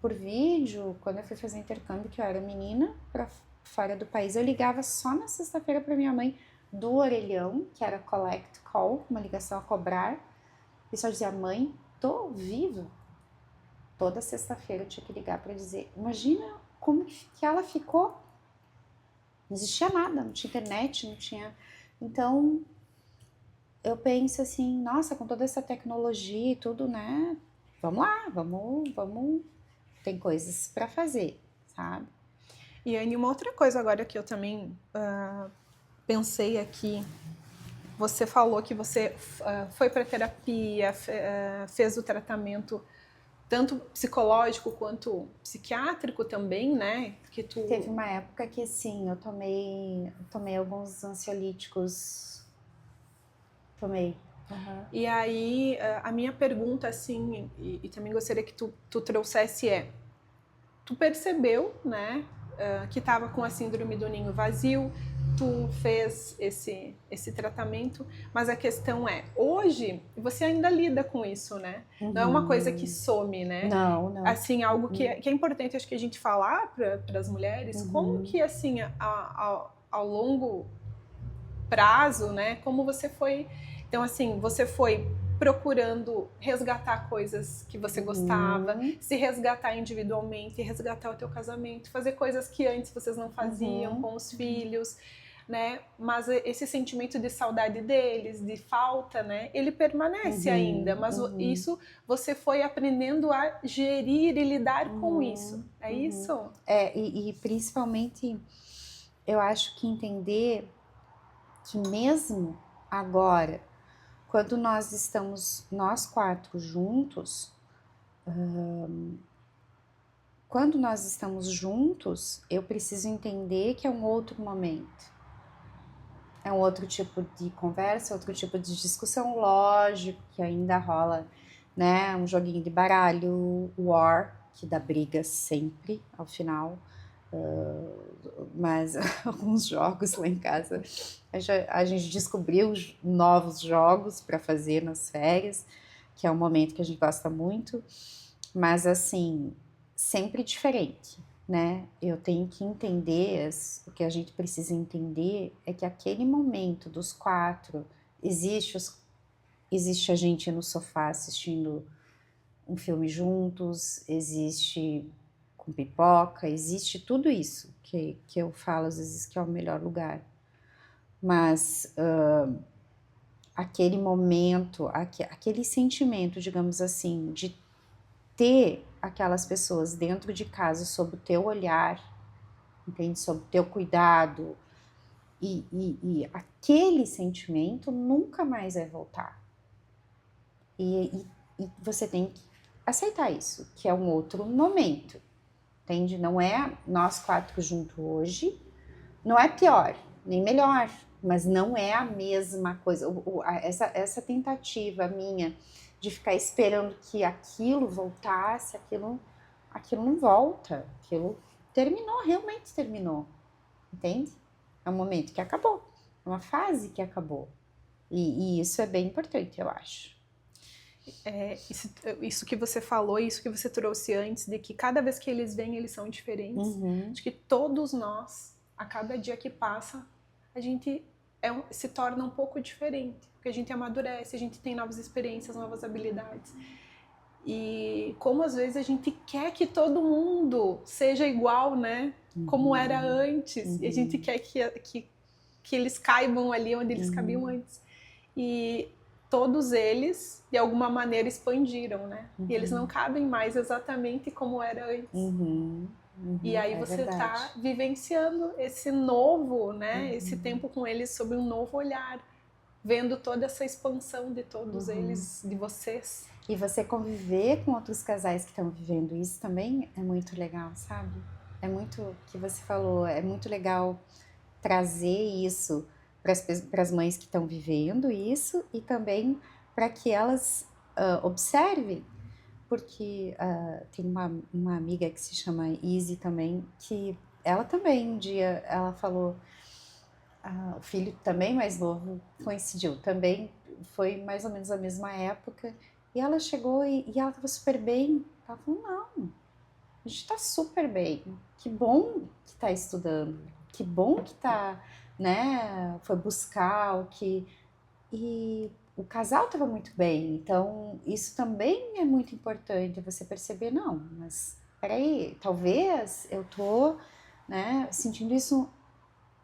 por vídeo. Quando eu fui fazer intercâmbio, que eu era menina, para fora do país, eu ligava só na sexta-feira para minha mãe do orelhão, que era collect call, uma ligação a cobrar, e só dizia, mãe, tô viva. Toda sexta-feira eu tinha que ligar para dizer, imagina como que ela ficou. Não existia nada, não tinha internet, não tinha... Então, eu penso assim, nossa, com toda essa tecnologia e tudo, né? Vamos lá, vamos... Tem coisas para fazer, sabe? E aí, uma outra coisa agora que eu também pensei aqui, você falou que você foi para terapia, fez o tratamento tanto psicológico quanto psiquiátrico também, né? Que tu... Teve uma época que sim, eu tomei alguns ansiolíticos, tomei. Uhum. E aí, a minha pergunta, assim, e também gostaria que tu trouxesse tu percebeu, né, que estava com a síndrome do ninho vazio, tu fez esse tratamento, mas a questão é, hoje você ainda lida com isso, né? Uhum. Não é uma coisa que some, né? Não. Assim, algo que é importante, acho que a gente falar para as mulheres, como que, assim, ao longo prazo, né, como você foi... Então, assim, você foi procurando resgatar coisas que você gostava, se resgatar individualmente, resgatar o teu casamento, fazer coisas que antes vocês não faziam com os filhos, né? Mas esse sentimento de saudade deles, de falta, né? Ele permanece ainda, mas isso você foi aprendendo a gerir e lidar com isso. É isso? E principalmente eu acho que entender que mesmo agora, quando nós estamos nós 4 juntos, quando nós estamos juntos, eu preciso entender que é um outro momento. É um outro tipo de conversa, outro tipo de discussão, lógico que ainda rola, né, um joguinho de baralho, war, que dá briga sempre ao final, mas alguns jogos lá em casa, a gente descobriu novos jogos para fazer nas férias, que é um momento que a gente gosta muito, mas assim, sempre diferente. Né? Eu tenho que entender, o que a gente precisa entender é que aquele momento dos 4, existe a gente no sofá assistindo um filme juntos, existe com pipoca, existe tudo isso que eu falo às vezes que é o melhor lugar. Mas aquele momento, aquele sentimento, digamos assim, de ter aquelas pessoas dentro de casa sob o teu olhar, entende? Sob o teu cuidado, e aquele sentimento nunca mais vai voltar. E você tem que aceitar isso, que é um outro momento, entende? Não é nós 4 juntos hoje, não é pior, nem melhor, mas não é a mesma coisa. Essa tentativa minha de ficar esperando que aquilo voltasse, aquilo não volta, aquilo terminou, realmente terminou, entende? É um momento que acabou, é uma fase que acabou, e isso é bem importante, eu acho. Isso que você falou, isso que você trouxe antes, de que cada vez que eles vêm, eles são diferentes, de que todos nós, a cada dia que passa, a gente se torna um pouco diferente, porque a gente amadurece, a gente tem novas experiências, novas habilidades. E como às vezes a gente quer que todo mundo seja igual, né? Como era antes. E a gente quer que eles caibam ali onde eles cabiam antes. E todos eles, de alguma maneira, expandiram, né? E eles não cabem mais exatamente como era antes. E aí você está vivenciando esse novo, né? Esse tempo com eles sob um novo olhar, vendo toda essa expansão de todos eles, de vocês. E você conviver com outros casais que estão vivendo isso também é muito legal, sabe? É muito o que você falou, é muito legal trazer isso para as mães que estão vivendo isso e também para que elas observem, porque tem uma amiga que se chama Izzy também, que ela também um dia, ela falou, o filho também mais novo coincidiu, também foi mais ou menos a mesma época, e ela chegou e ela estava super bem, ela falou, não, a gente está super bem, que bom que está estudando, que bom que está, né, foi buscar o que... E o casal estava muito bem, então isso também é muito importante, você perceber, não, mas peraí, talvez eu tô, né, sentindo isso,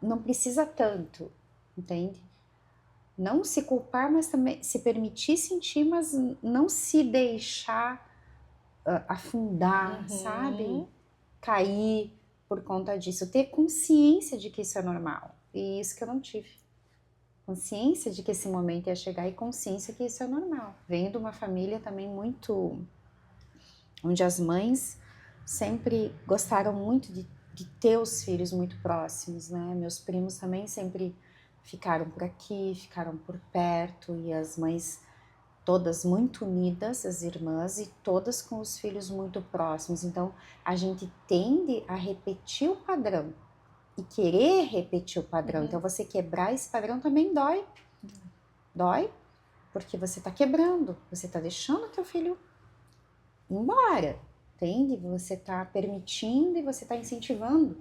não precisa tanto, entende? Não se culpar, mas também se permitir sentir, mas não se deixar afundar, sabe? Cair por conta disso. Ter consciência de que isso é normal. E isso que eu não tive. Consciência de que esse momento ia chegar e consciência que isso é normal. Venho de uma família também muito... onde as mães sempre gostaram muito de ter os filhos muito próximos, né? Meus primos também sempre ficaram por aqui, ficaram por perto, e as mães todas muito unidas, as irmãs, e todas com os filhos muito próximos. Então, a gente tende a repetir o padrão e querer repetir o padrão. Então, você quebrar esse padrão também dói. Dói, porque você está quebrando, você está deixando o teu filho ir embora, entende? Você está permitindo e você está incentivando.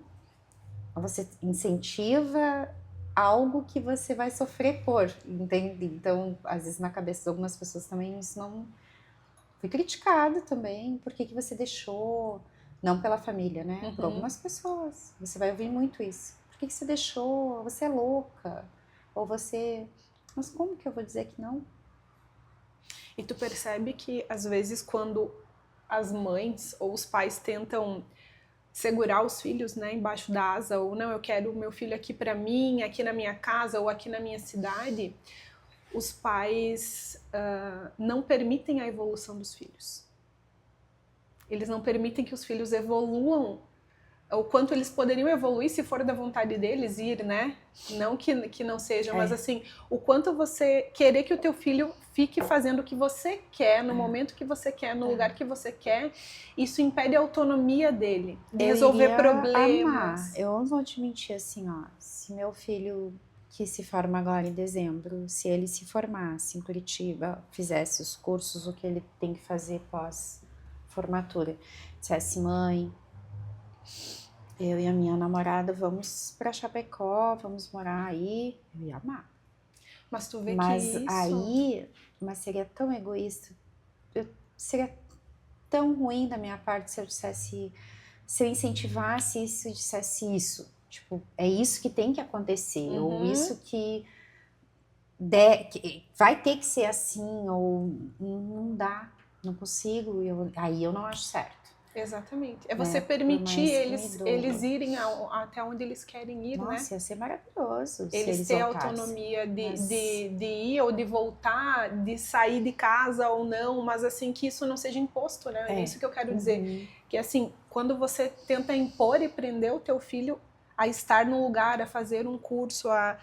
Você incentiva algo que você vai sofrer por, entende? Então, às vezes na cabeça de algumas pessoas também isso não... Fui criticada também, por que você deixou, não pela família, né? Por algumas pessoas, você vai ouvir muito isso. Por Por que você deixou? Você é louca. Ou você... Mas como que eu vou dizer que não? E tu percebe que, às vezes, quando as mães ou os pais tentam segurar os filhos, né, embaixo da asa, ou não, eu quero o meu filho aqui para mim, aqui na minha casa ou aqui na minha cidade, os pais não permitem a evolução dos filhos. Eles não permitem que os filhos evoluam o quanto eles poderiam evoluir se for da vontade deles ir, né? Não que não seja, mas assim, o quanto você querer que o teu filho fique fazendo o que você quer, no momento que você quer, no lugar que você quer, isso impede a autonomia dele, de resolver problemas. Amar. Eu não vou te mentir assim, ó, se meu filho que se forma agora em dezembro, se ele se formasse em Curitiba, fizesse os cursos, o que ele tem que fazer pós-formatura, dissesse, mãe, eu e a minha namorada vamos pra Chapecó, vamos morar aí, eu ia amar. Mas tu vê mas que isso... aí, mas seria tão egoísta, seria tão ruim da minha parte se eu dissesse, se eu incentivasse isso e dissesse isso, tipo, é isso que tem que acontecer, ou isso que vai ter que ser assim, ou não dá, não consigo, aí eu não acho certo. Exatamente. É você permitir eles irem até onde eles querem ir, Nossa, né? Nossa, ia ser maravilhoso. Eles terem autonomia de ir ou de voltar, de sair de casa ou não, mas assim, que isso não seja imposto, né? É isso que eu quero dizer. Que assim, quando você tenta impor e prender o teu filho a estar num lugar, a fazer um curso, a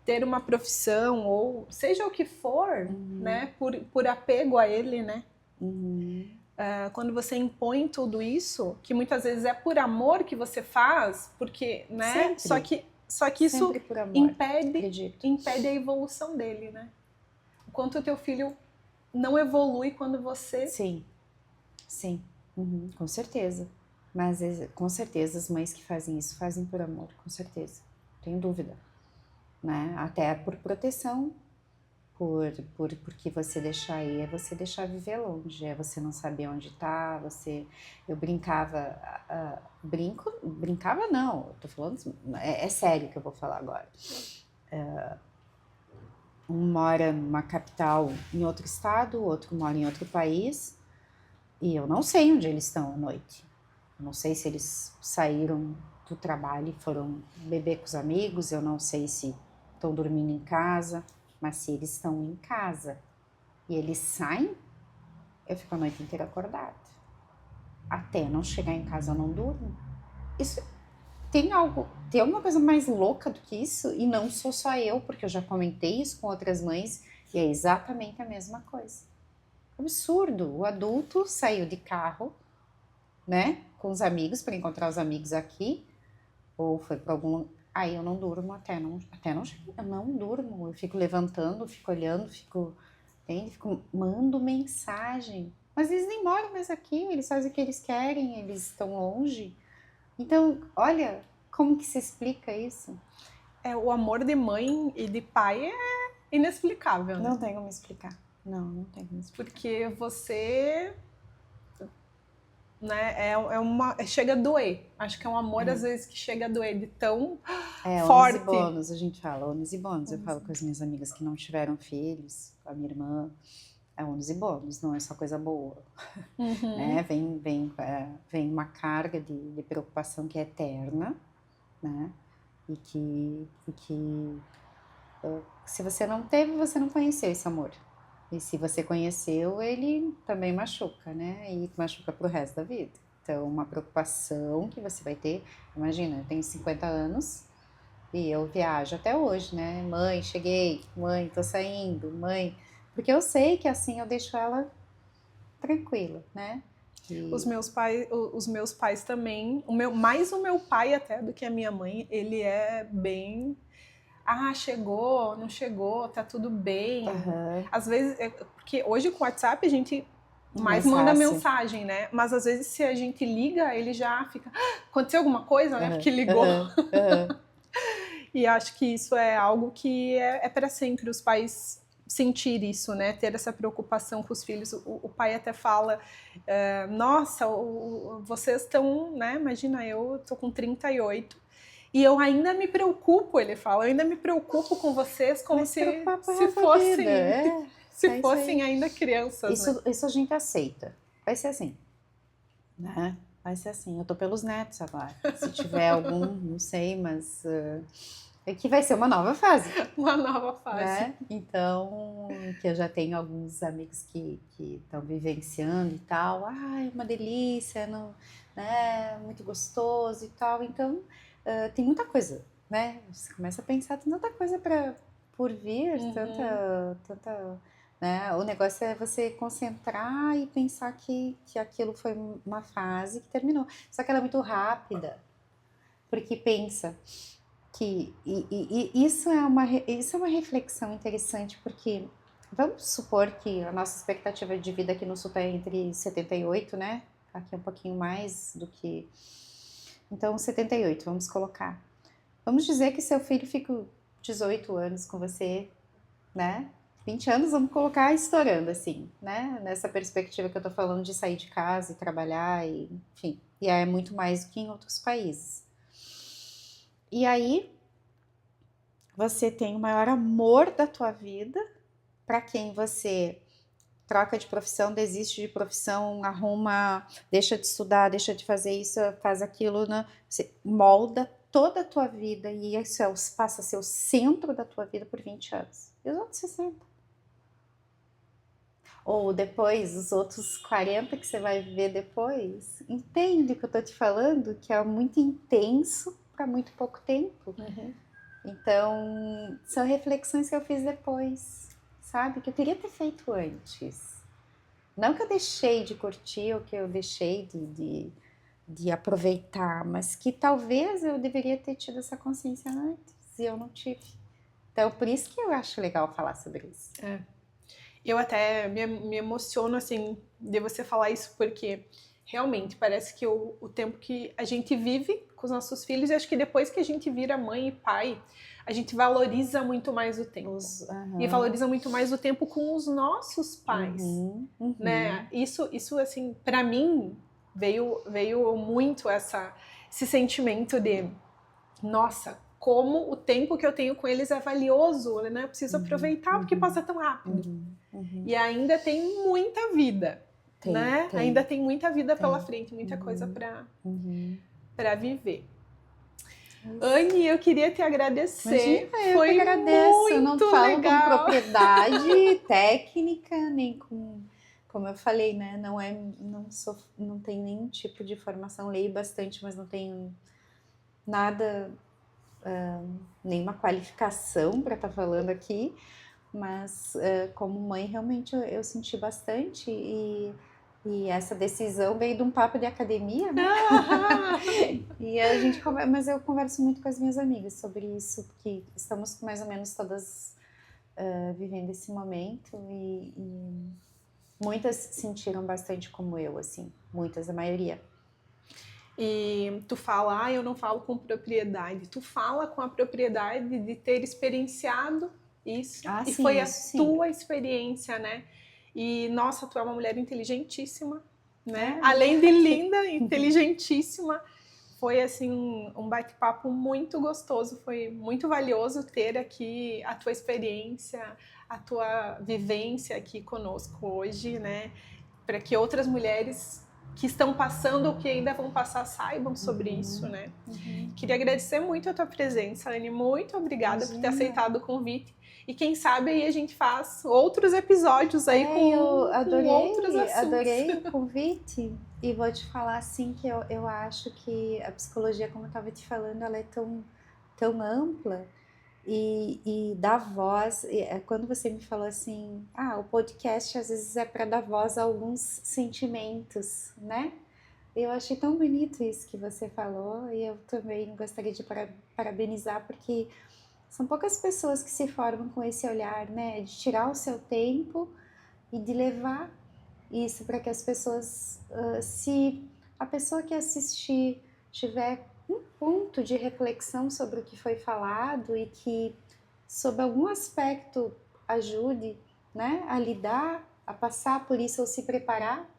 ter uma profissão, ou seja o que for, né? Por apego a ele, né? Quando você impõe tudo isso, que muitas vezes é por amor que você faz, porque, né? Sempre. Só que isso impede a evolução dele, né? O quanto o teu filho não evolui quando você... Sim. Com certeza. Mas com certeza as mães que fazem isso fazem por amor, com certeza. Não tenho dúvida. Né? Até por proteção. Porque você deixar ir é você deixar viver longe, é você não saber onde tá, eu brincava, brincava não, eu tô falando, é sério que eu vou falar agora. Um mora numa capital em outro estado, o outro mora em outro país, e eu não sei onde eles estão à noite. Eu não sei se eles saíram do trabalho e foram beber com os amigos, eu não sei se estão dormindo em casa. Mas se eles estão em casa e eles saem, eu fico a noite inteira acordada. Até não chegar em casa eu não durmo. Isso tem alguma coisa mais louca do que isso? E não sou só eu, porque eu já comentei isso com outras mães e é exatamente a mesma coisa. Absurdo. O adulto saiu de carro, né, com os amigos para encontrar os amigos aqui, ou foi para algum... Aí eu não durmo até não eu não durmo, eu fico levantando, fico olhando, fico mando mensagem. Mas eles nem moram mais aqui, eles fazem o que eles querem, eles estão longe. Então, olha, como que se explica isso? O amor de mãe e de pai é inexplicável, né? Não tem como explicar. Não tem como explicar. Porque você... né? Chega a doer. Acho que é um amor, às vezes, que chega a doer de tão forte. Ônus e bônus, a gente fala, ônus e bônus. Eu falo com as minhas amigas que não tiveram filhos, com a minha irmã, é ônus e bônus, não é só coisa boa. Né? Vem uma carga de preocupação que é eterna, né? E que se você não teve, você não conheceu esse amor. E se você conheceu, ele também machuca, né? E machuca pro resto da vida. Então, uma preocupação que você vai ter... Imagina, eu tenho 50 anos e eu viajo até hoje, né? Mãe, cheguei. Mãe, tô saindo. Mãe... Porque eu sei que assim eu deixo ela tranquila, né? Os meus pais também... Mais o meu pai até do que a minha mãe, ele é bem... chegou, não chegou, tá tudo bem. Às vezes, porque hoje com o WhatsApp a gente mais manda mensagem, né? Mas às vezes se a gente liga, ele já fica... aconteceu alguma coisa, né? Porque ligou. E acho que isso é algo que é para sempre, os pais sentir isso, né? Ter essa preocupação com os filhos. O pai até fala, nossa, vocês estão, né? Imagina, eu tô com 38 E eu ainda me preocupo, ele fala, eu ainda me preocupo com vocês como se fossem, se fossem ainda crianças. Isso a gente aceita. Vai ser assim, né? Vai ser assim. Eu tô pelos netos agora. Se tiver algum, não sei, mas é que vai ser uma nova fase. Uma nova fase. Né? Então, que eu já tenho alguns amigos que estão vivenciando e tal. Ai, uma delícia, não, né? Muito gostoso e tal. Então, tem muita coisa, né? Você começa a pensar, tem tanta coisa por vir, tanta, né? O negócio é você concentrar e pensar que aquilo foi uma fase que terminou. Só que ela é muito rápida, porque pensa que isso é uma reflexão interessante, porque vamos supor que a nossa expectativa de vida aqui no Sul está entre 78, né? Aqui é um pouquinho mais do que... Então, 78, vamos colocar. Vamos dizer que seu filho fica 18 anos com você, né? 20 anos, vamos colocar estourando, assim, né? Nessa perspectiva que eu tô falando de sair de casa e trabalhar, e, enfim. E é muito mais do que em outros países. E aí, você tem o maior amor da tua vida, para quem você troca de profissão, desiste de profissão, arruma, deixa de estudar, deixa de fazer isso, faz aquilo, né? Você molda toda a tua vida e isso passa a ser o centro da tua vida por 20 anos. E os outros 60? Ou depois, os outros 40 que você vai viver depois? Entende o que eu tô te falando? Que é muito intenso para muito pouco tempo. Então, são reflexões que eu fiz depois, sabe? Que eu queria ter feito antes. Não que eu deixei de curtir ou que eu deixei de aproveitar, mas que talvez eu deveria ter tido essa consciência antes e eu não tive. Então, por isso que eu acho legal falar sobre isso. Eu até me emociono, assim, de você falar isso, porque realmente parece que o tempo que a gente vive com os nossos filhos, e acho que depois que a gente vira mãe e pai, a gente valoriza muito mais o tempo. E valoriza muito mais o tempo com os nossos pais, né? Isso assim, para mim, veio muito esse sentimento de, nossa, como o tempo que eu tenho com eles é valioso, né? Eu preciso aproveitar porque passa tão rápido. E ainda tem muita vida, né? Ainda tem muita vida pela frente, muita coisa para viver. Anne, eu queria te agradecer. Imagina, eu que agradeço. Eu não falo com propriedade técnica, nem com... Como eu falei, né? Não tenho nenhum tipo de formação. Leio bastante, mas não tenho nada, nenhuma qualificação para estar falando aqui. Mas como mãe, realmente eu senti bastante e essa decisão veio de um papo de academia, né? E a gente mas eu converso muito com as minhas amigas sobre isso, porque estamos mais ou menos todas vivendo esse momento e muitas se sentiram bastante como eu, assim, muitas, a maioria. E tu fala, eu não falo com propriedade, tu fala com a propriedade de ter experienciado isso, e sim, foi a tua experiência, né? E, nossa, tu é uma mulher inteligentíssima, né? Além de linda, inteligentíssima. Foi, assim, um bate-papo muito gostoso, foi muito valioso ter aqui a tua experiência, a tua vivência aqui conosco hoje, né? Para que outras mulheres que estão passando ou que ainda vão passar saibam sobre isso, né? Queria agradecer muito a tua presença, Anne, muito obrigada por ter aceitado o convite. E quem sabe aí a gente faz outros episódios aí com outros assuntos. Adorei o convite e vou te falar assim que eu acho que a psicologia, como eu estava te falando, ela é tão ampla e dá voz. Quando você me falou assim, o podcast às vezes é para dar voz a alguns sentimentos, né? Eu achei tão bonito isso que você falou e eu também gostaria de parabenizar porque são poucas pessoas que se formam com esse olhar, né? De tirar o seu tempo e de levar isso para que as pessoas, se a pessoa que assistir tiver um ponto de reflexão sobre o que foi falado e que, sob algum aspecto, ajude, né? A lidar, a passar por isso ou se preparar,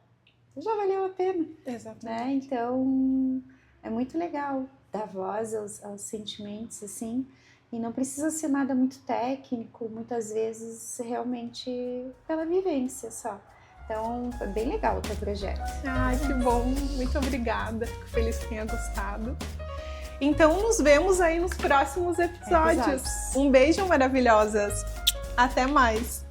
já valeu a pena. Exatamente. Né? Então, é muito legal dar voz aos sentimentos, assim, e não precisa ser nada muito técnico, muitas vezes realmente pela vivência só. Então, foi bem legal o teu projeto. Ai, que bom, muito obrigada, fico feliz que tenha gostado. Então, nos vemos aí nos próximos episódios. Um beijo, maravilhosas! Até mais!